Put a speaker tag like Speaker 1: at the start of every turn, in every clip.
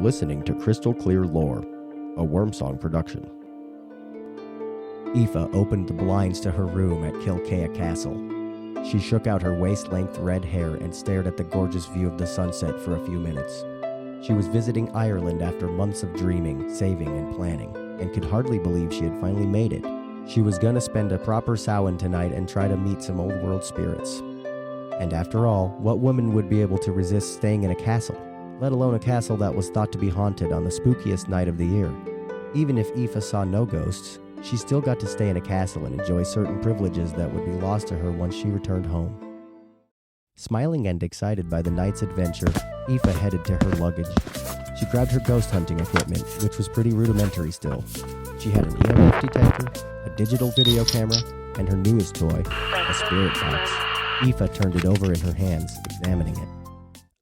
Speaker 1: listening to Krystal Clear Lore, a Wormsong production. Aoife opened the blinds to her room at Kilkea Castle. She shook out her waist-length red hair and stared at the gorgeous view of the sunset for a few minutes. She was visiting Ireland after months of dreaming, saving, and planning, and could hardly believe she had finally made it. She was gonna spend a proper Samhain tonight and try to meet some old world spirits. And after all, what woman would be able to resist staying in a castle? Let alone a castle that was thought to be haunted on the spookiest night of the year. Even if Aoife saw no ghosts, she still got to stay in a castle and enjoy certain privileges that would be lost to her once she returned home. Smiling and excited by the night's adventure, Aoife headed to her luggage. She grabbed her ghost hunting equipment, which was pretty rudimentary still. She had an EMF detector, a digital video camera, and her newest toy, a spirit box. Aoife turned it over in her hands, examining it.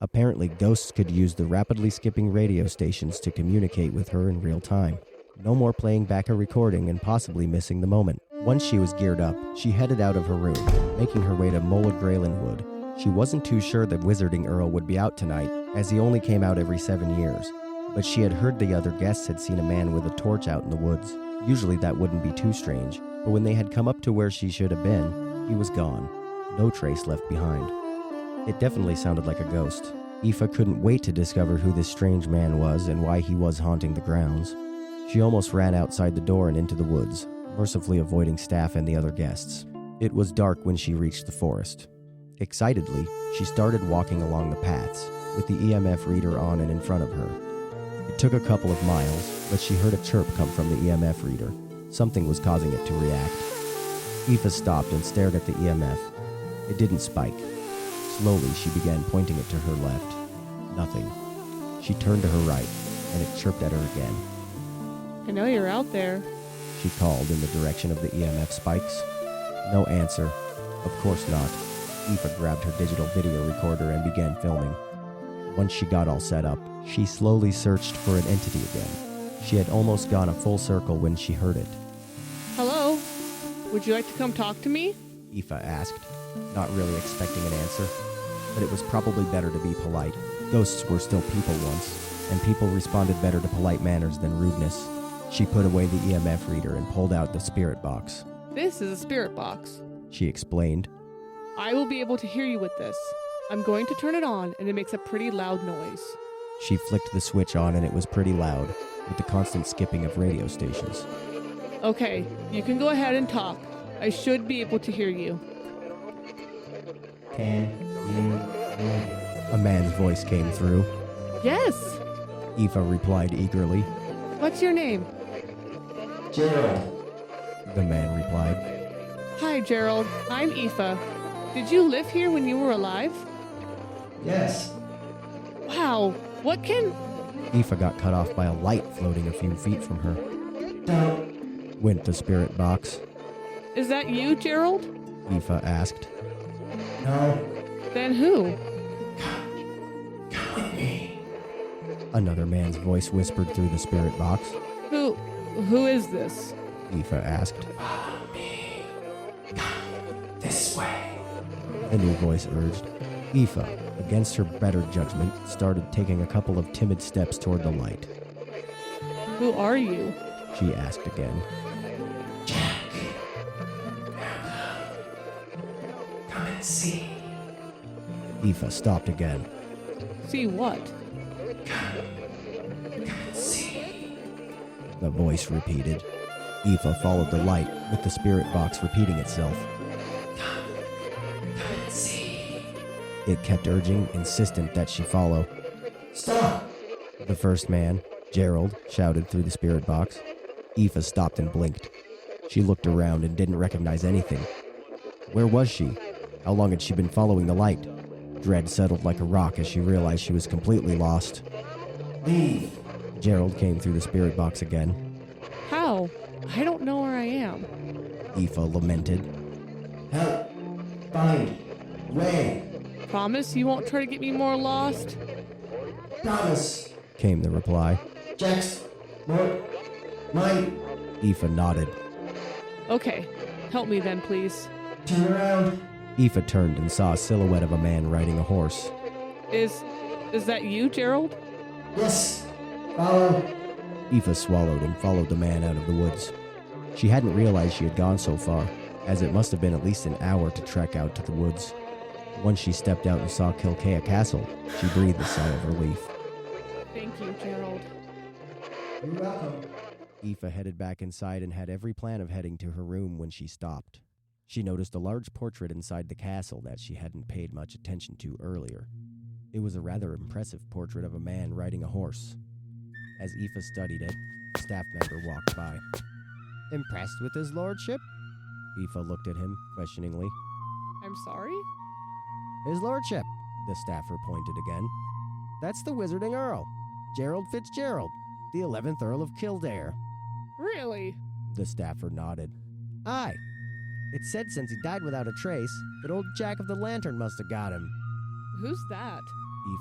Speaker 1: Apparently, ghosts could use the rapidly skipping radio stations to communicate with her in real time. No more playing back a recording and possibly missing the moment. Once she was geared up, she headed out of her room, making her way to Mola Graylin Wood. She wasn't too sure that Wizarding Earl would be out tonight, as he only came out every 7 years. But she had heard the other guests had seen a man with a torch out in the woods. Usually that wouldn't be too strange, but when they had come up to where she should have been, he was gone. No trace left behind. It definitely sounded like a ghost. Aoife couldn't wait to discover who this strange man was and why he was haunting the grounds. She almost ran outside the door and into the woods, mercifully avoiding staff and the other guests. It was dark when she reached the forest. Excitedly, she started walking along the paths, with the EMF reader on and in front of her. It took a couple of miles, but she heard a chirp come from the EMF reader. Something was causing it to react. Aoife stopped and stared at the EMF. It didn't spike. Slowly, she began pointing it to her left. Nothing. She turned to her right, and it chirped at her again.
Speaker 2: I know you're out there,
Speaker 1: She called in the direction of the EMF spikes. No answer. Of course not. Aoife grabbed her digital video recorder and began filming. Once she got all set up, she slowly searched for an entity again. She had almost gone a full circle when she heard it.
Speaker 2: Hello? Would you like to come talk to me?
Speaker 1: Aoife asked, not really expecting an answer. But it was probably better to be polite. Ghosts were still people once, and people responded better to polite manners than rudeness. She put away the EMF reader and pulled out the spirit box.
Speaker 2: This is a spirit box.
Speaker 1: She explained.
Speaker 2: I will be able to hear you with this. I'm going to turn it on, and it makes a pretty loud noise.
Speaker 1: She flicked the switch on and it was pretty loud, with the constant skipping of radio stations.
Speaker 2: Okay, you can go ahead and talk. I should be able to hear you.
Speaker 1: Can you? A man's voice came through.
Speaker 2: Yes!
Speaker 1: Aoife replied eagerly.
Speaker 2: What's your name?
Speaker 3: Gerald.
Speaker 1: The man replied.
Speaker 2: Hi, Gerald. I'm Aoife. Did you live here when you were alive?
Speaker 3: Yes.
Speaker 2: Wow, what can...
Speaker 1: Aoife got cut off by a light floating a few feet from her.
Speaker 3: Don't.
Speaker 1: Went the spirit box.
Speaker 2: Is that you, Gerald?
Speaker 1: Aoife asked.
Speaker 3: No.
Speaker 2: Then who?
Speaker 3: Come with me.
Speaker 1: Another man's voice whispered through the spirit box.
Speaker 2: Who is this?
Speaker 1: Aoife asked.
Speaker 3: Follow me. Come this way.
Speaker 1: The new voice urged. Aoife, against her better judgment, started taking a couple of timid steps toward the light.
Speaker 2: Who are you?
Speaker 1: She asked again.
Speaker 3: Jack. Come and see.
Speaker 1: Aoife stopped again.
Speaker 2: See what?
Speaker 3: Come and see.
Speaker 1: The voice repeated. Aoife followed the light, with the spirit box repeating itself.
Speaker 3: Come and see.
Speaker 1: It kept urging, insistent that she follow.
Speaker 3: Stop.
Speaker 1: The first man, Gerald, shouted through the spirit box. Aoife stopped and blinked. She looked around and didn't recognize anything. Where was she? How long had she been following the light? Dread settled like a rock as she realized she was completely lost.
Speaker 3: Leave.
Speaker 1: Gerald came through the spirit box again.
Speaker 2: How? I don't know where I am.
Speaker 1: Aoife lamented.
Speaker 3: Help. Find. Way.
Speaker 2: Promise you won't try to get me more lost?
Speaker 3: Promise.
Speaker 1: Came the reply.
Speaker 3: Jack's. More. Mine.
Speaker 1: Aoife nodded.
Speaker 2: Okay, help me then, please.
Speaker 3: Turn around.
Speaker 1: Aoife turned and saw a silhouette of a man riding a horse.
Speaker 2: Is that you, Gerald?
Speaker 3: Yes. Follow.
Speaker 1: Aoife swallowed and followed the man out of the woods. She hadn't realized she had gone so far, as it must have been at least an hour to trek out to the woods. Once she stepped out and saw Kilkea Castle, she breathed a sigh of relief.
Speaker 2: Thank you, Gerald.
Speaker 3: You're welcome.
Speaker 1: Aoife headed back inside and had every plan of heading to her room when she stopped. She noticed a large portrait inside the castle that she hadn't paid much attention to earlier. It was a rather impressive portrait of a man riding a horse. As Aoife studied it, a staff member walked by. "Impressed with his lordship?" Aoife looked at him questioningly.
Speaker 2: I'm sorry?
Speaker 1: "His lordship," the staffer pointed again. "That's the wizarding Earl, Gerald Fitzgerald, the 11th Earl of Kildare."
Speaker 2: Really?
Speaker 1: The staffer nodded. "Aye. It's said since he died without a trace that old Jack of the Lantern must have got him."
Speaker 2: Who's that?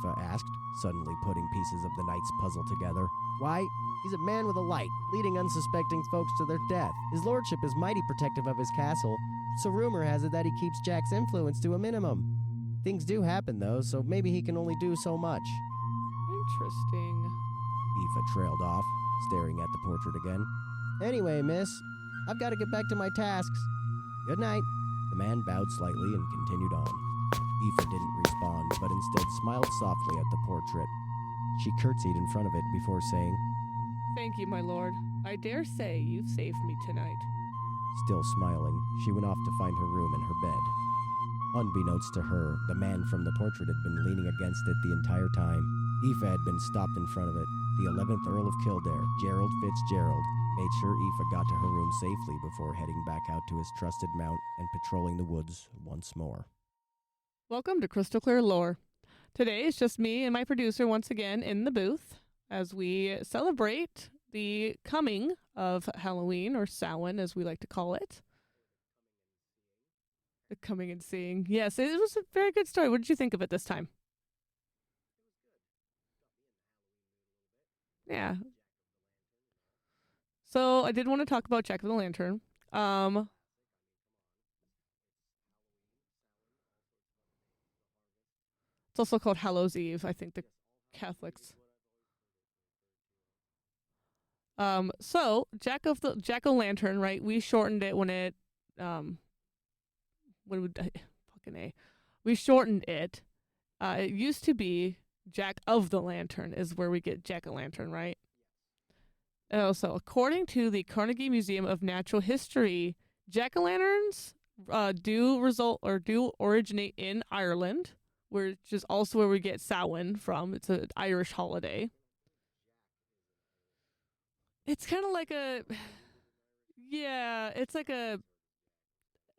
Speaker 1: Aoife asked, suddenly putting pieces of the night's puzzle together. "Why, he's a man with a light, leading unsuspecting folks to their death. His lordship is mighty protective of his castle, so rumor has it that he keeps Jack's influence to a minimum. Things do happen, though, so maybe he can only do so much."
Speaker 2: Interesting.
Speaker 1: Aoife trailed off, staring at the portrait again. "Anyway, miss, I've got to get back to my tasks. Good night." The man bowed slightly and continued on. Aoife didn't respond, but instead smiled softly at the portrait. She curtsied in front of it before saying,
Speaker 2: Thank you, my lord. I dare say you've saved me tonight.
Speaker 1: Still smiling, she went off to find her room and her bed. Unbeknownst to her, the man from the portrait had been leaning against it the entire time. Aoife had been stopped in front of it. The 11th Earl of Kildare, Gerald Fitzgerald, made sure Aoife got to her room safely before heading back out to his trusted mount and patrolling the woods once more.
Speaker 2: Welcome to Krystal Clear Lore. Today it's just me and my producer once again in the booth as we celebrate the coming of Halloween, or Samhain as we like to call it. The coming and seeing. Yes, it was a very good story. What did you think of it this time? Yeah. So I did want to talk about Jack of the Lantern. It's also called Hallows Eve, I think the Catholics. So Jack o' Lantern, right? We shortened it when it what would fucking A. We shortened it. It used to be Jack of the Lantern is where we get Jack o' Lantern, right? Oh, so according to the Carnegie Museum of Natural History, Jack o' Lanterns do originate in Ireland, which is also where we get Samhain from. It's an Irish holiday. It's kind of like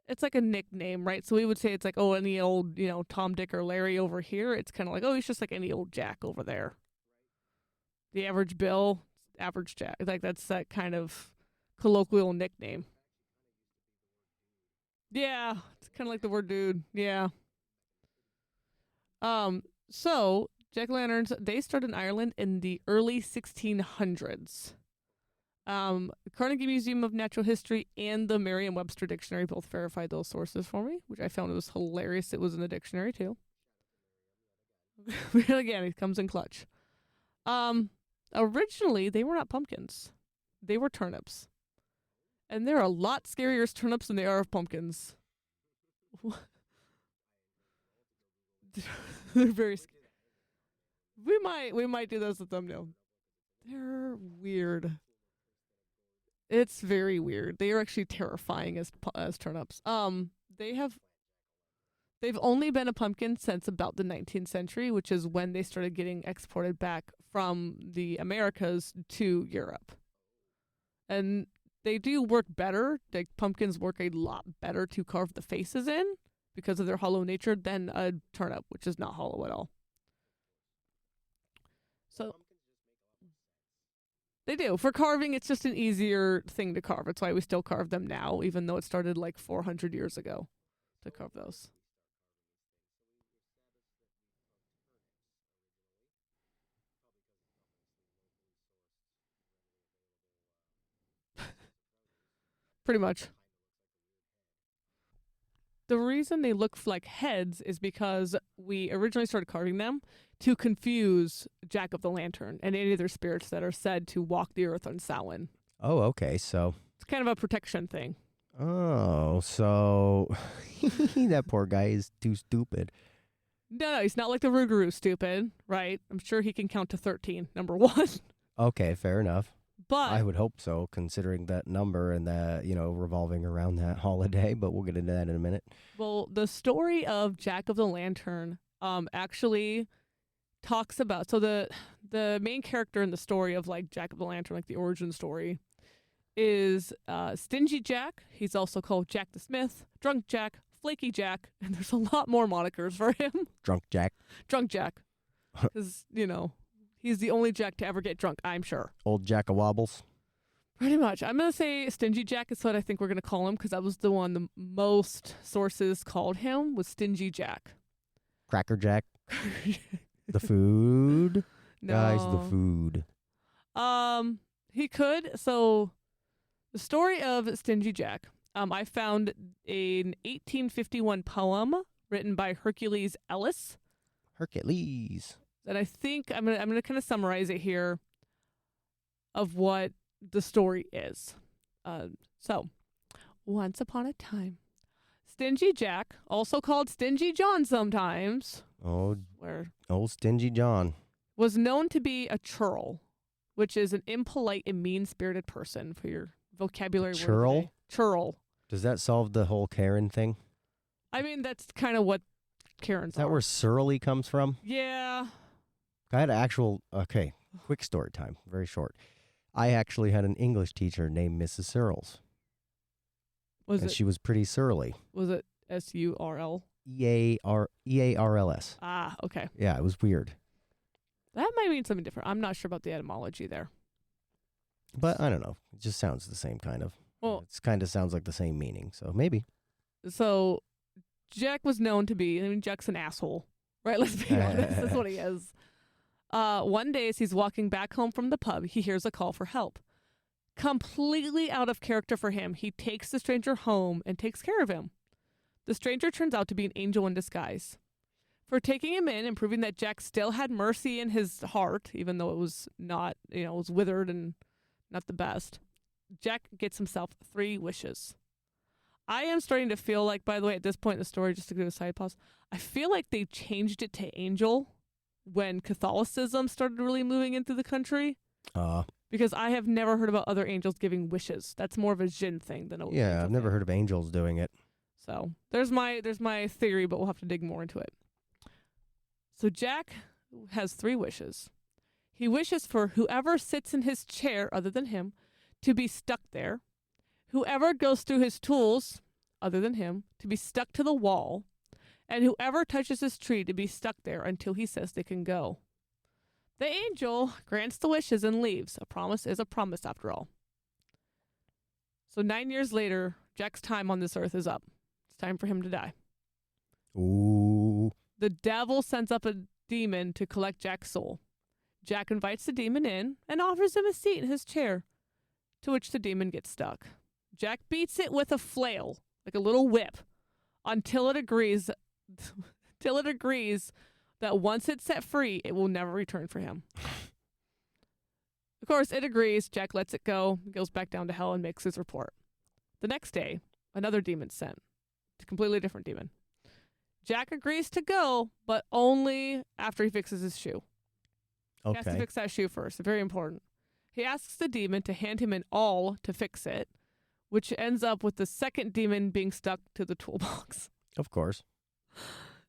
Speaker 2: it's like a nickname, right? So we would say it's like, oh, any old, Tom, Dick, or Larry over here. It's kind of like, oh, he's just like any old Jack over there. The average Bill, average Jack. Like that's that kind of colloquial nickname. Yeah, it's kind of like the word dude. Yeah. So Jack-o'-lanterns, they started in Ireland in the early 1600s. Carnegie Museum of Natural History and the Merriam-Webster Dictionary both verified those sources for me, which I found was hilarious. It was in the dictionary too. Again, it comes in clutch. Originally, they were not pumpkins. They were turnips. And they're a lot scarier as turnips than they are of pumpkins. They're very scary. We might do those as a thumbnail. They're weird. It's very weird. They are actually terrifying as turnips. They've only been a pumpkin since about the 19th century, which is when they started getting exported back from the Americas to Europe. And they do work better. Like pumpkins work a lot better to carve the faces in because of their hollow nature than a turnip, which is not hollow at all. So they do. For carving, it's just an easier thing to carve. That's why we still carve them now, even though it started like 400 years ago to carve those. Pretty much. the reason they look like heads is because we originally started carving them to confuse Jack of the Lantern and any other spirits that are said to walk the earth on Samhain.
Speaker 1: Oh, okay. So.
Speaker 2: It's kind of a protection thing.
Speaker 1: Oh, so that poor guy is too stupid.
Speaker 2: No, he's not like the Rougarou stupid, right? I'm sure he can count to 13, number one.
Speaker 1: Okay, fair enough.
Speaker 2: But
Speaker 1: I would hope so, considering that number and that, revolving around that holiday, but we'll get into that in a minute.
Speaker 2: well, the story of Jack of the Lantern actually talks about, so the main character in the story of like Jack of the Lantern, like the origin story, is Stingy Jack. He's also called Jack the Smith, Drunk Jack, Flaky Jack, and there's a lot more monikers for him.
Speaker 1: Drunk Jack.
Speaker 2: Drunk Jack. Because, he's the only Jack to ever get drunk, I'm sure.
Speaker 1: Old Jack of Wobbles.
Speaker 2: Pretty much. I'm going to say Stingy Jack is what I think we're going to call him because that was the one the most sources called him, was Stingy Jack.
Speaker 1: Cracker Jack. The food.
Speaker 2: No.
Speaker 1: Guys, the food.
Speaker 2: He could. So the story of Stingy Jack, I found an 1851 poem written by Hercules Ellis.
Speaker 1: Hercules.
Speaker 2: And I think I'm gonna kind of summarize it here of what the story is. So, once upon a time, Stingy Jack, also called Stingy John sometimes,
Speaker 1: Oh,
Speaker 2: where
Speaker 1: old Stingy John.
Speaker 2: was known to be a churl, which is an impolite and mean-spirited person for your vocabulary.
Speaker 1: Churl?
Speaker 2: Churl.
Speaker 1: Does that solve the whole Karen thing?
Speaker 2: I mean, that's kind of what Karens
Speaker 1: Is that
Speaker 2: are.
Speaker 1: where surly comes from?
Speaker 2: Yeah.
Speaker 1: I had okay, quick story time, very short. I actually had an English teacher named Mrs. Searles, and she was pretty surly.
Speaker 2: Was it SURL?
Speaker 1: EARLS.
Speaker 2: Ah, okay.
Speaker 1: Yeah, it was weird.
Speaker 2: That might mean something different. I'm not sure about the etymology there.
Speaker 1: But I don't know. It just sounds the same kind of.
Speaker 2: Well,
Speaker 1: it kind of sounds like the same meaning, so maybe.
Speaker 2: So Jack was known to be, Jack's an asshole, right? Let's be honest. That's what he is. One day as he's walking back home from the pub, he hears a call for help. Completely out of character for him, he takes the stranger home and takes care of him. The stranger turns out to be an angel in disguise. For taking him in and proving that Jack still had mercy in his heart, even though it was not, it was withered and not the best, Jack gets himself 3 wishes. I am starting to feel like, by the way, at this point in the story, just to do a side pause, I feel like they changed it to angel when Catholicism started really moving into the country. Because I have never heard about other angels giving wishes. That's more of a Jinn thing than a
Speaker 1: Yeah, I've never heard of angels doing it.
Speaker 2: So there's my theory, but we'll have to dig more into it. So Jack has 3 wishes. He wishes for whoever sits in his chair other than him to be stuck there, whoever goes through his tools other than him to be stuck to the wall, and whoever touches his tree to be stuck there until he says they can go. The angel grants the wishes and leaves. A promise is a promise after all. So 9 years later, Jack's time on this earth is up. It's time for him to die.
Speaker 1: Ooh.
Speaker 2: The devil sends up a demon to collect Jack's soul. Jack invites the demon in and offers him a seat in his chair, to which the demon gets stuck. Jack beats it with a flail, like a little whip, until it agrees that once it's set free, it will never return for him. Of course, it agrees. Jack lets it go, goes back down to hell, and makes his report. The next day, another demon's sent. It's a completely different demon. Jack agrees to go, but only after he fixes his shoe.
Speaker 1: Okay.
Speaker 2: He has to fix that shoe first. Very important. He asks the demon to hand him an awl to fix it, which ends up with the second demon being stuck to the toolbox.
Speaker 1: Of course.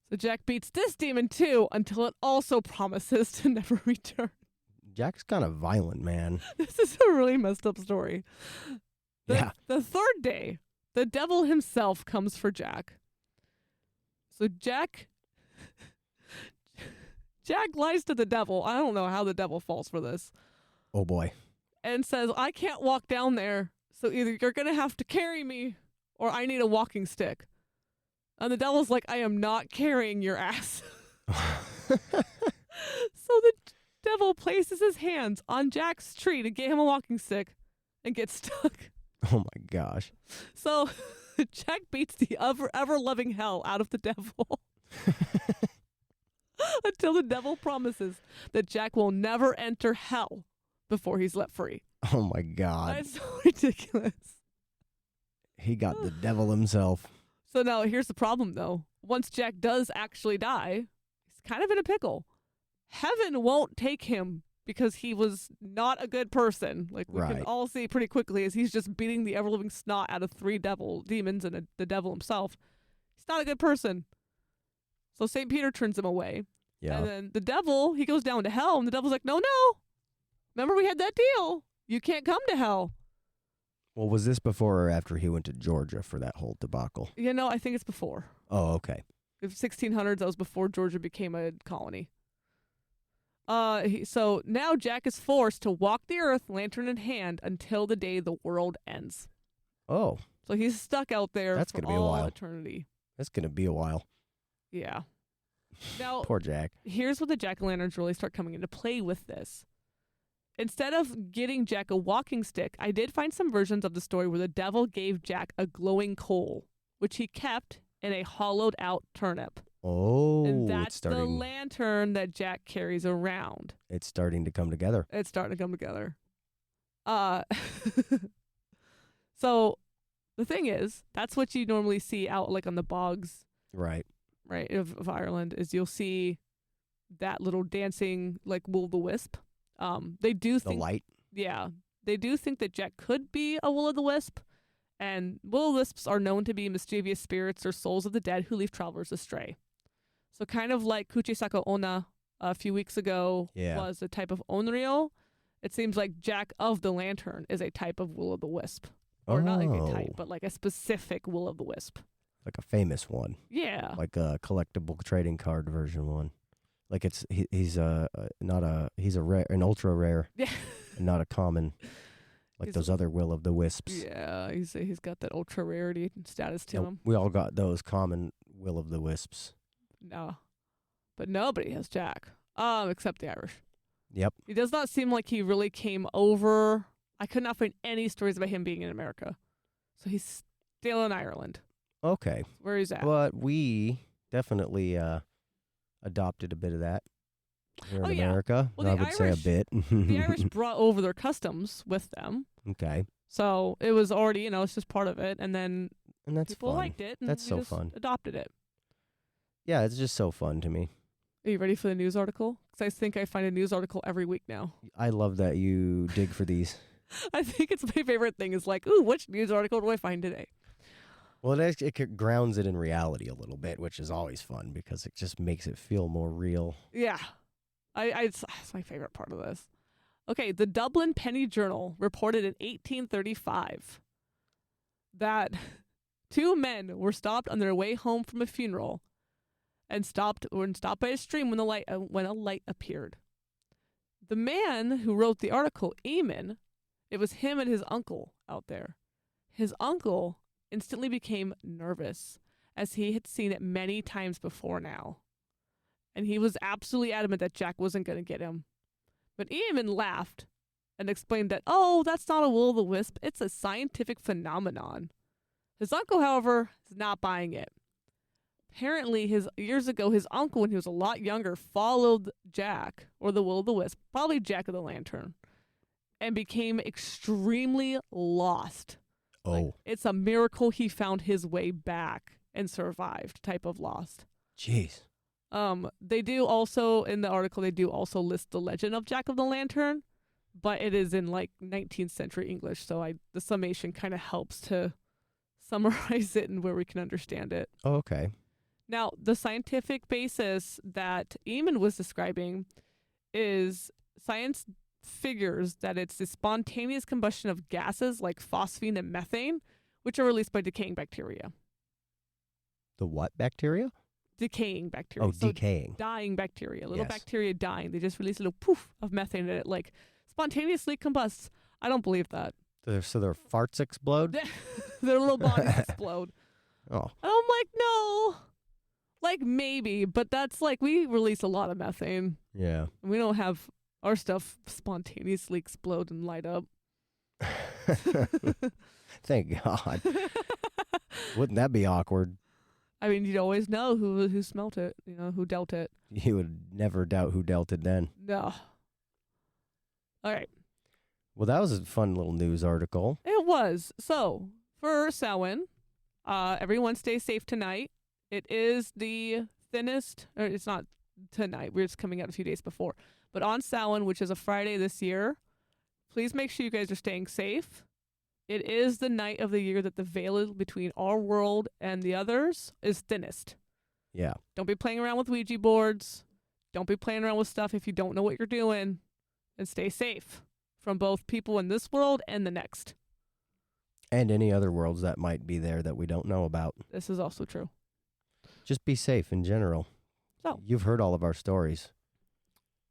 Speaker 2: So Jack beats this demon too until it also promises to never return.
Speaker 1: Jack's kind of violent, man.
Speaker 2: This is a really messed up story. The 3rd day, the devil himself comes for Jack. So Jack lies to the devil. I don't know how the devil falls for this.
Speaker 1: Oh boy.
Speaker 2: And says, I can't walk down there, so either you're going to have to carry me or I need a walking stick. And the devil's like, I am not carrying your ass. So the devil places his hands on Jack's tree to get him a walking stick and gets stuck.
Speaker 1: Oh my gosh.
Speaker 2: So Jack beats the ever-loving hell out of the devil until the devil promises that Jack will never enter hell before he's let free.
Speaker 1: Oh my God.
Speaker 2: That's so ridiculous.
Speaker 1: He got the devil himself.
Speaker 2: So now here's the problem, though. Once Jack does actually die, he's kind of in a pickle. Heaven won't take him because he was not a good person. Like we can all see pretty quickly as he's just beating the ever-living snot out of 3 demons and the devil himself. He's not a good person. So St. Peter turns him away.
Speaker 1: Yeah.
Speaker 2: And then the devil, he goes down to hell, and the devil's like, no. Remember we had that deal. You can't come to hell.
Speaker 1: Well, was this before or after he went to Georgia for that whole debacle?
Speaker 2: I think it's before.
Speaker 1: Oh, okay.
Speaker 2: The 1600s, that was before Georgia became a colony. So now Jack is forced to walk the earth, lantern in hand, until the day the world ends.
Speaker 1: Oh.
Speaker 2: So he's stuck out there
Speaker 1: That's
Speaker 2: for
Speaker 1: gonna be a while.
Speaker 2: eternity.
Speaker 1: That's going to be a while.
Speaker 2: Yeah. Now,
Speaker 1: Poor Jack.
Speaker 2: here's where the jack-o'-lanterns really start coming into play with this. Instead of getting Jack a walking stick, I did find some versions of the story where the devil gave Jack a glowing coal, which he kept in a hollowed-out turnip.
Speaker 1: Oh,
Speaker 2: And that's
Speaker 1: it's starting.
Speaker 2: the lantern that Jack carries around.
Speaker 1: It's starting to come together.
Speaker 2: It's starting to come together. So the thing is, that's what you normally see out like on the bogs,
Speaker 1: Right.
Speaker 2: right, of Ireland, is you'll see that little dancing like will-o'-the-wisp. They do
Speaker 1: The
Speaker 2: think,
Speaker 1: light.
Speaker 2: yeah, they do think that Jack could be a will-o'-the-wisp, and will-o'-the-wisps are known to be mischievous spirits or souls of the dead who leave travelers astray. So kind of like Kuchisaka Onna a few weeks ago was a type of onryo, it seems like Jack of the Lantern is a type of will-o'-the-wisp. Or not like a type, but like a specific will-o'-the-wisp.
Speaker 1: Like a famous one.
Speaker 2: Yeah.
Speaker 1: Like a collectible trading card version one. Like he's an ultra rare,
Speaker 2: Yeah.
Speaker 1: and not a common, like
Speaker 2: He's-
Speaker 1: those other will-o'-the-wisps.
Speaker 2: Yeah, he's got that ultra rarity status to
Speaker 1: Yeah,
Speaker 2: him.
Speaker 1: we all got those common will-o'-the-wisps.
Speaker 2: No. But nobody has Jack. Except the Irish.
Speaker 1: Yep.
Speaker 2: He does not seem like he really came over. I could not find any stories about him being in America. So he's still in Ireland.
Speaker 1: Okay.
Speaker 2: Where he's at.
Speaker 1: But we definitely adopted a bit of that here in
Speaker 2: yeah.
Speaker 1: America.
Speaker 2: Well,
Speaker 1: I
Speaker 2: the
Speaker 1: would say a
Speaker 2: Irish-
Speaker 1: bit.
Speaker 2: The Irish brought over their customs with them.
Speaker 1: Okay.
Speaker 2: So it was already, it's just part of it. And then
Speaker 1: And that's
Speaker 2: people
Speaker 1: fun.
Speaker 2: liked it. And
Speaker 1: That's
Speaker 2: we
Speaker 1: so
Speaker 2: just
Speaker 1: fun.
Speaker 2: adopted it.
Speaker 1: Yeah, it's just so fun to me.
Speaker 2: Are you ready for the news article? Because I think I find a news article every week now.
Speaker 1: I love that you dig for these.
Speaker 2: I think it's my favorite thing is like, ooh, which news article do I find today?
Speaker 1: Well, it grounds it in reality a little bit, which is always fun because it just makes it feel more real.
Speaker 2: Yeah. It's my favorite part of this. Okay, the Dublin Penny Journal reported in 1835 that 2 men were stopped on their way home from a funeral and stopped by a stream when a light appeared. The man who wrote the article, Eamon, it was him and his uncle out there. His uncle instantly became nervous as he had seen it many times before now. And he was absolutely adamant that Jack wasn't going to get him. But Eamon laughed and explained that, oh, that's not a will-o'-the-wisp. It's a scientific phenomenon. His uncle, however, is not buying it. Apparently, years ago, his uncle, when he was a lot younger, followed Jack, or the will-o'-the-wisp, probably Jack of the Lantern, and became extremely lost.
Speaker 1: Oh.
Speaker 2: Like, it's a miracle he found his way back and survived type of lost.
Speaker 1: Jeez.
Speaker 2: They do also, in the article, they do also list the legend of Jack of the Lantern, but it is in like 19th century English, so the summation kind of helps to summarize it and where we can understand it.
Speaker 1: Oh, okay.
Speaker 2: Now, the scientific basis that Eamon was describing is science figures that it's the spontaneous combustion of gases like phosphine and methane, which are released by decaying bacteria.
Speaker 1: The what bacteria?
Speaker 2: Decaying bacteria.
Speaker 1: Oh,
Speaker 2: So
Speaker 1: decaying.
Speaker 2: dying bacteria. Little
Speaker 1: Yes.
Speaker 2: bacteria dying. They just release a little poof of methane and it like spontaneously combusts. I don't believe that.
Speaker 1: So their farts explode?
Speaker 2: Their little bodies explode.
Speaker 1: Oh.
Speaker 2: And I'm like, no. Like maybe, but that's like we release a lot of methane.
Speaker 1: Yeah.
Speaker 2: We don't have our stuff spontaneously explode and light up.
Speaker 1: Thank God. Wouldn't that be awkward?
Speaker 2: I mean, you'd always know who smelt it, who dealt it.
Speaker 1: You would never doubt who dealt it then.
Speaker 2: No. All right.
Speaker 1: Well, that was a fun little news article.
Speaker 2: It was. So, for Samhain, everyone stay safe tonight. It is the thinnest, or it's not tonight, we're just coming out a few days before. But on Samhain, which is a Friday this year, please make sure you guys are staying safe. It is the night of the year that the veil between our world and the others is thinnest.
Speaker 1: Yeah.
Speaker 2: Don't be playing around with Ouija boards. Don't be playing around with stuff if you don't know what you're doing. And stay safe from both people in this world and the next.
Speaker 1: And any other worlds that might be there that we don't know about.
Speaker 2: This is also true.
Speaker 1: Just be safe in general.
Speaker 2: So.
Speaker 1: You've heard all of our stories.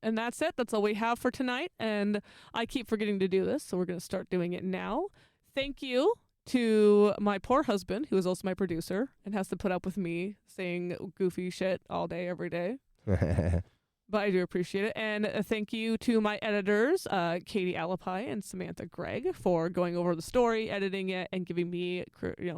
Speaker 2: And that's it. That's all we have for tonight. And I keep forgetting to do this, so we're going to start doing it now. Thank you to my poor husband, who is also my producer and has to put up with me saying goofy shit all day, every day. But I do appreciate it. And thank you to my editors, Katie Alapai and Samantha Gregg, for going over the story, editing it, and giving me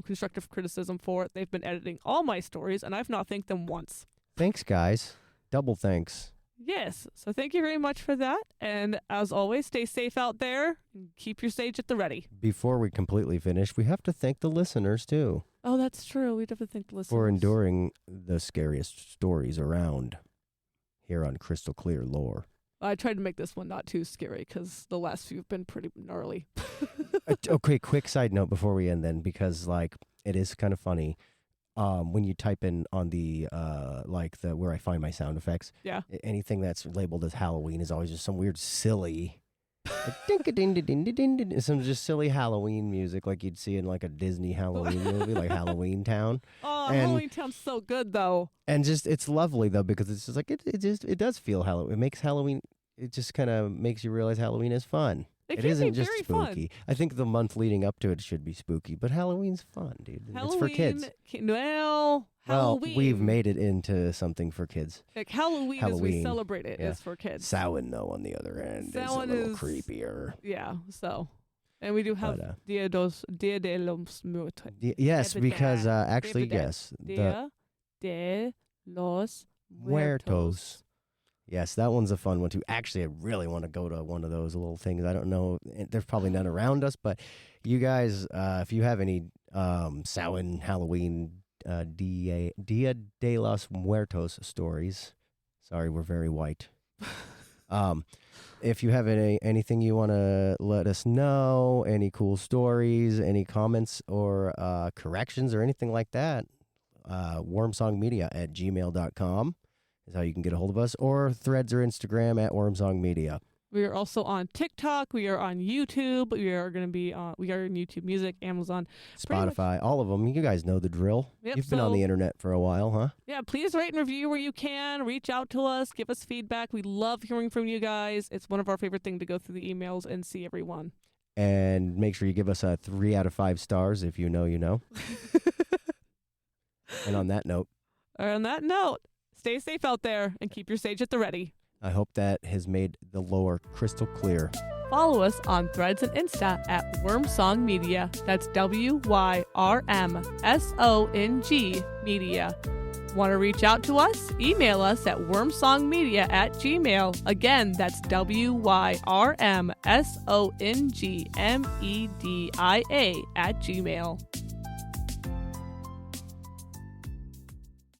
Speaker 2: constructive criticism for it. They've been editing all my stories, and I've not thanked them once.
Speaker 1: Thanks, guys. Double thanks.
Speaker 2: Yes. So thank you very much for that. And as always, stay safe out there. And keep your sage at the ready.
Speaker 1: Before we completely finish, we have to thank the listeners, too.
Speaker 2: Oh, that's true. We'd have to thank the listeners.
Speaker 1: For enduring the scariest stories around here on Krystal Clear Lore.
Speaker 2: I tried to make this one not too scary because the last few have been pretty gnarly.
Speaker 1: Okay, quick side note before we end then, because it is kind of funny. When you type in on the where I find my sound effects,
Speaker 2: yeah,
Speaker 1: anything that's labeled as Halloween is always just some weird silly, ding-a-ding-a-ding-a-ding-a-ding, some just silly Halloween music like you'd see in like a Disney Halloween movie, like Halloween Town.
Speaker 2: Oh, Halloween Town's so good though.
Speaker 1: And just it's lovely though because it's just like it does feel Halloween. It makes Halloween. It just kind of makes you realize Halloween is fun. It isn't just spooky.
Speaker 2: Fun.
Speaker 1: I think the month leading up to it should be spooky, but Halloween's fun, dude. It's for kids.
Speaker 2: Halloween.
Speaker 1: We've made it into something for kids.
Speaker 2: Like Halloween as we celebrate it is for kids.
Speaker 1: Samhain, though, on the other end,
Speaker 2: Samhain
Speaker 1: is a little creepier.
Speaker 2: Yeah, so. And we do have Dia de los Muertos.
Speaker 1: Yes, because actually, yes.
Speaker 2: Dia de los
Speaker 1: Muertos. Yes, that one's a fun one, too. Actually, I really want to go to one of those little things. I don't know. There's probably none around us, but you guys, if you have any Samhain, Halloween, Dia de los Muertos stories, sorry, we're very white. If you have anything you want to let us know, any cool stories, any comments or corrections or anything like that, wormsongmedia@gmail.com. is how you can get a hold of us, or Threads or Instagram @wormsongmedia.
Speaker 2: We are also on TikTok. We are on YouTube. We are going to be on. We are on YouTube Music, Amazon,
Speaker 1: Spotify, all of them. You guys know the drill.
Speaker 2: Yep,
Speaker 1: You've been on the internet for a while, huh?
Speaker 2: Yeah, please rate and review where you can. Reach out to us. Give us feedback. We love hearing from you guys. It's one of our favorite things to go through the emails and see everyone.
Speaker 1: And make sure you give us a 3 out of 5 stars if you know you know. And on that note.
Speaker 2: Stay safe out there and keep your sage at the ready.
Speaker 1: I hope that has made the lore crystal clear.
Speaker 2: Follow us on Threads and Insta @WormSong Media. That's WYRMSONG Media. Want to reach out to us? Email us at wormsongmedia@gmail. Again, that's WYRMSONGMEDIA @gmail.